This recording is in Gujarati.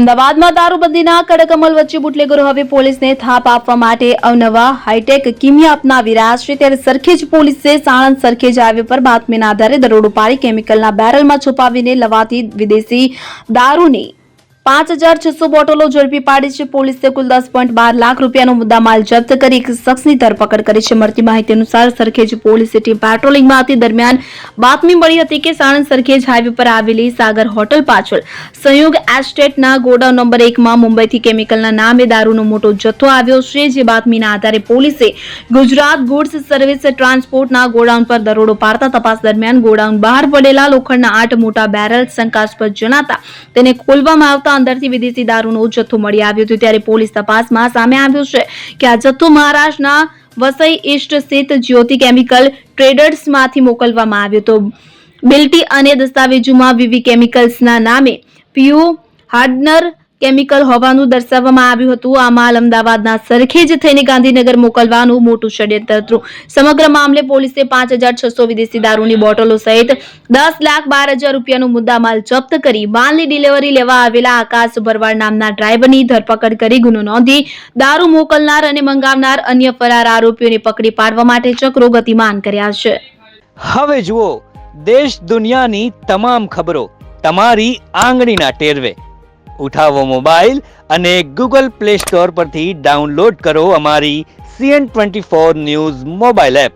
અમદાવાદમાં દારૂબંધીના કડક અમલ વચ્ચે બુટલેગરો હવે પોલીસને થાપ આપવા માટે અવનવા હાઈટેક કિમિયા અપનાવી રહ્યા છે। ત્યારે સરખેજ પોલીસે સાણંદ સરખેજ હાઈવે પર બાતમીના આધારે દરોડો પાડી કેમિકલના બેરલમાં છુપાવીને લવાતી વિદેશી દારૂની 5,600 બોટલો ઝડપી પાડી છે। પોલીસે કુલ 10.12 લાખ રૂપિયાનો મુદ્દામાલ જપ્ત કરી એક શખ્સની ધરપકડ કરી છે। મળતી માહિતી અનુસાર સરખેજ પોલીસ ટીમ પેટ્રોલિંગમાં હતી દરમિયાન બાતમી મળી હતી કે સાણંદ સરખેજ હાઈવે પર આવેલી સાગર હોટલ પાછળ સંયોગ એસ્ટેટના ગોડાઉન નંબર 1 માં મુંબઈથી કેમિકલના નામે દારૂનો મોટો જથ્થો આવ્યો છે। જે બાતમીના આધારે પોલીસે ગુજરાત ગુડ્સ સર્વિસ ટ્રાન્સપોર્ટના ગોડાઉન પર દરોડો પાડતા તપાસ દરમિયાન ગોડાઉન બહાર પડેલા લોખંડના 8 મોટા બેરલ શંકાસ્પદ જણાતા તેને ખોલવામાં આવતા અંદરથી વિદેશી દારૂનો જથ્થો મળી આવ્યો હતો। ત્યારે પોલીસ તપાસમાં સામે આવ્યું છે કે આ જથ્થો મહારાષ્ટ્રના વસઈ ઈસ્ટ સ્થિત જ્યોતિ કેમિકલ ટ્રેડર્સમાંથી મોકલવામાં આવ્યો હતો। બિલ્ટી અને દસ્તાવેજોમાં વીવી કેમિકલ્સના નામે પીયુ હાર્ડનર કેમિકલ હોવાનું દર્શાવવામાં આવ્યું હતું। આ માલ અમદાવાદના સરખેજ થઈને ગાંધીનગર મોકલવાનું મોટું ષડયંત્ર હતું। સમગ્ર મામલે પોલીસે 5,600 વિદેશી દારૂની બોટલો સહિત 10,12,000 રૂપિયાનો મુદ્દામાલ જપ્ત કરી માલની ડિલિવરી લેવા આવેલા આકાશ ભરવાડ નામના ડ્રાઈવરની ધરપકડ કરી ગુનો નોંધી દારૂ મોકલનાર અને મંગાવનાર અન્ય ફરાર આરોપીઓને પકડી પાડવા માટે ચક્રો ગતિમાન કર્યા છે। હવે જુઓ દેશ દુનિયાની તમામ ખબરો તમારી આંગળીના ટેરવે। ઉઠાવો મોબાઈલ અને ગૂગલ પ્લે સ્ટોર પરથી ડાઉનલોડ કરો અમારી CN24 ન્યૂઝ મોબાઈલ એપ।